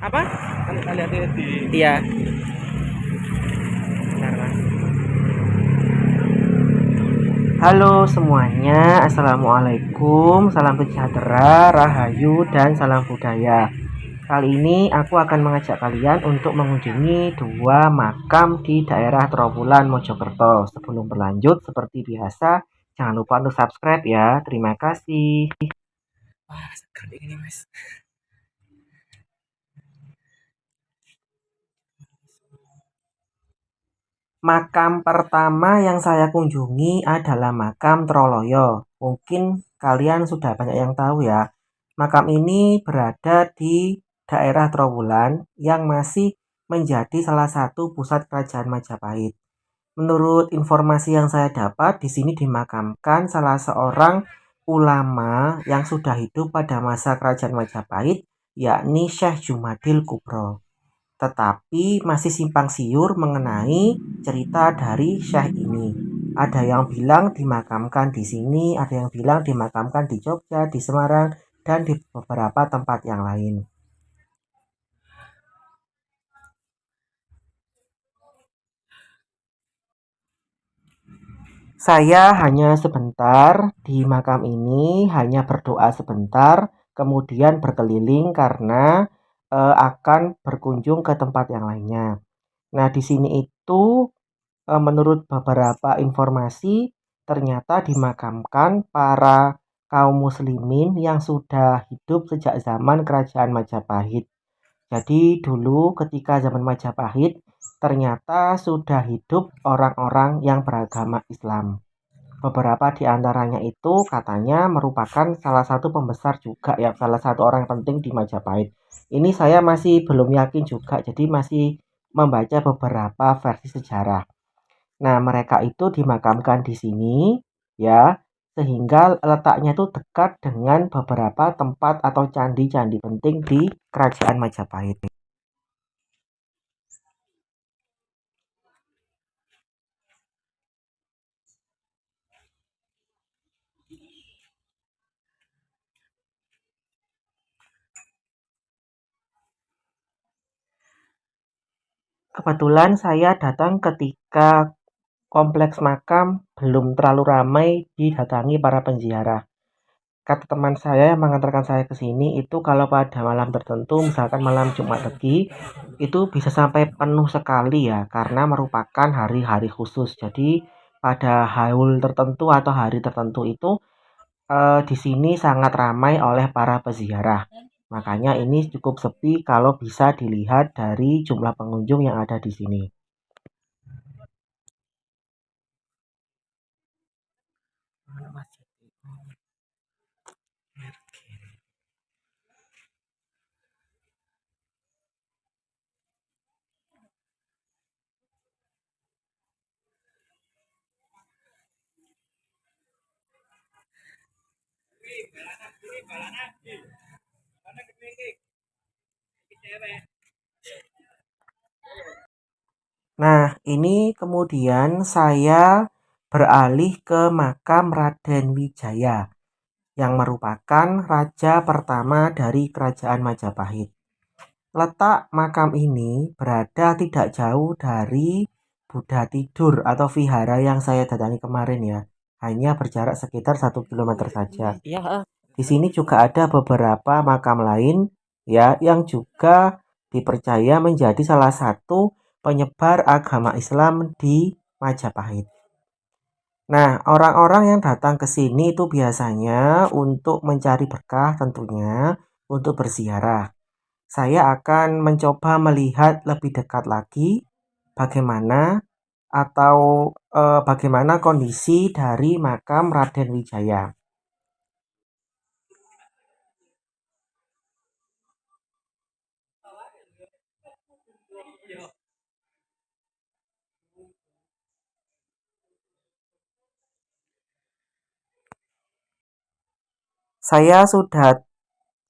Apa? Kan lihat di Iya, benar Mas. Halo semuanya, Assalamualaikum, salam sejahtera, rahayu, dan salam budaya. Kali ini aku akan mengajak kalian untuk mengunjungi dua makam di daerah Trawulan, Mojokerto. Sebelum berlanjut, seperti biasa, jangan lupa untuk subscribe ya. Terima kasih. wah sekali ini Mas. Makam pertama yang saya kunjungi adalah makam Troloyo. Mungkin kalian sudah banyak yang tahu ya. Makam ini berada di daerah Trowulan yang masih menjadi salah satu pusat kerajaan Majapahit. Menurut informasi yang saya dapat, di sini dimakamkan salah seorang ulama yang sudah hidup pada masa kerajaan Majapahit, yakni Syekh Jumadil Kubro. Tetapi masih simpang siur mengenai cerita dari Syekh ini. Ada yang bilang dimakamkan di sini, ada yang bilang dimakamkan di Jogja, di Semarang, dan di beberapa tempat yang lain. Saya hanya sebentar di makam ini, hanya berdoa sebentar, kemudian berkeliling karena akan berkunjung ke tempat yang lainnya. Nah, di sini itu menurut beberapa informasi ternyata dimakamkan para kaum muslimin yang sudah hidup sejak zaman kerajaan Majapahit. Jadi dulu ketika zaman Majapahit ternyata sudah hidup orang-orang yang beragama Islam. Beberapa di antaranya itu katanya merupakan salah satu pembesar juga ya, salah satu orang penting di Majapahit. Ini saya masih belum yakin juga, jadi masih membaca beberapa versi sejarah. Nah, mereka itu dimakamkan di sini ya, sehingga letaknya itu dekat dengan beberapa tempat atau candi-candi penting di Kerajaan Majapahit. Kebetulan saya datang ketika kompleks makam belum terlalu ramai didatangi para penziarah. Kata teman saya yang mengantarkan saya ke sini itu kalau pada malam tertentu, misalkan malam Jumat Legi, itu bisa sampai penuh sekali ya, karena merupakan hari-hari khusus. Jadi pada haul tertentu atau hari tertentu itu di sini sangat ramai oleh para peziarah. Makanya ini cukup sepi kalau bisa dilihat dari jumlah pengunjung yang ada di sini. Mana masjid itu? Nah, ini kemudian saya beralih ke makam Raden Wijaya yang merupakan raja pertama dari Kerajaan Majapahit. Letak makam ini berada tidak jauh dari Buddha Tidur atau vihara yang saya datangi kemarin ya. Hanya berjarak sekitar 1 kilometer saja. Iya, Di sini juga ada beberapa makam lain ya yang juga dipercaya menjadi salah satu penyebar agama Islam di Majapahit. Nah, orang-orang yang datang ke sini itu biasanya untuk mencari berkah tentunya, untuk berziarah. Saya akan mencoba melihat lebih dekat lagi bagaimana atau bagaimana kondisi dari makam Raden Wijaya. Saya sudah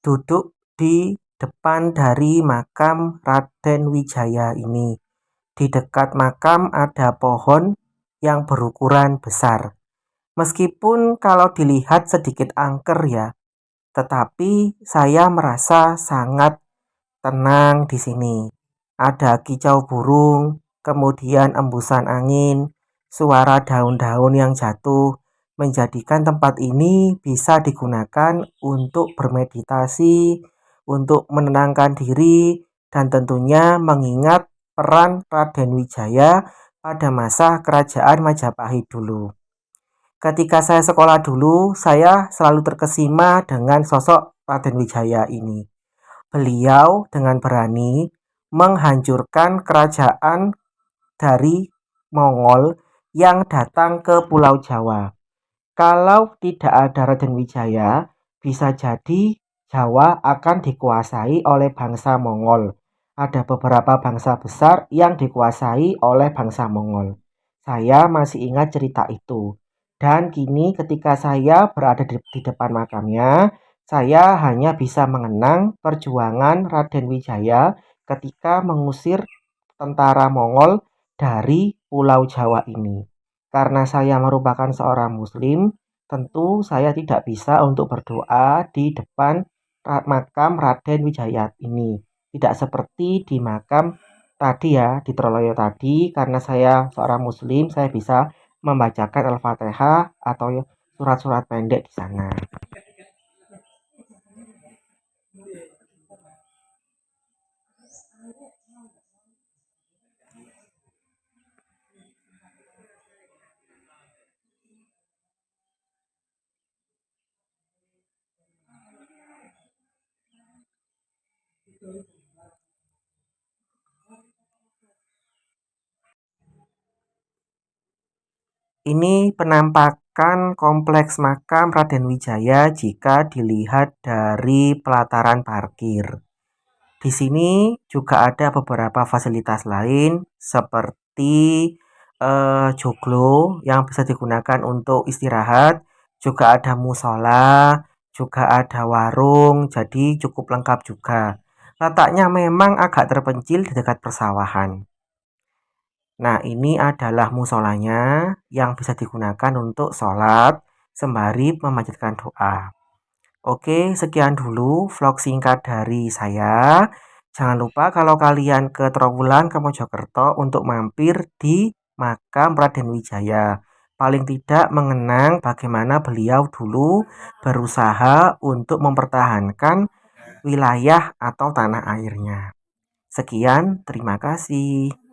duduk di depan dari makam Raden Wijaya ini. Di dekat makam ada pohon yang berukuran besar. Meskipun kalau dilihat sedikit angker ya, tetapi saya merasa sangat tenang di sini. Ada kicau burung, kemudian embusan angin, suara daun-daun yang jatuh, menjadikan tempat ini bisa digunakan untuk bermeditasi, untuk menenangkan diri, dan tentunya mengingat peran Raden Wijaya pada masa kerajaan Majapahit dulu. Ketika saya sekolah dulu, saya selalu terkesima dengan sosok Raden Wijaya ini. Beliau dengan berani menghancurkan kerajaan dari Mongol yang datang ke Pulau Jawa. Kalau tidak ada Raden Wijaya, bisa jadi Jawa akan dikuasai oleh bangsa Mongol. Ada beberapa bangsa besar yang dikuasai oleh bangsa Mongol. Saya masih ingat cerita itu. Dan kini ketika saya berada di depan makamnya, saya hanya bisa mengenang perjuangan Raden Wijaya ketika mengusir tentara Mongol dari Pulau Jawa ini. Karena saya merupakan seorang muslim, tentu saya tidak bisa untuk berdoa di depan makam Raden Wijaya ini. Tidak seperti di makam tadi ya, di Troloyo tadi, karena saya seorang muslim, saya bisa membacakan Al-Fatihah atau surat-surat pendek di sana. Ini penampakan kompleks makam Raden Wijaya jika dilihat dari pelataran parkir. Di sini juga ada beberapa fasilitas lain seperti joglo yang bisa digunakan untuk istirahat, juga ada musola, juga ada warung, jadi cukup lengkap juga. Letaknya memang agak terpencil di dekat persawahan. Nah, ini adalah musolanya yang bisa digunakan untuk sholat sembari memanjatkan doa. Oke, sekian dulu vlog singkat dari saya. Jangan lupa kalau kalian ke Trowulan ke Mojokerto untuk mampir di makam Raden Wijaya. Paling tidak mengenang bagaimana beliau dulu berusaha untuk mempertahankan wilayah atau tanah airnya. Sekian, terima kasih.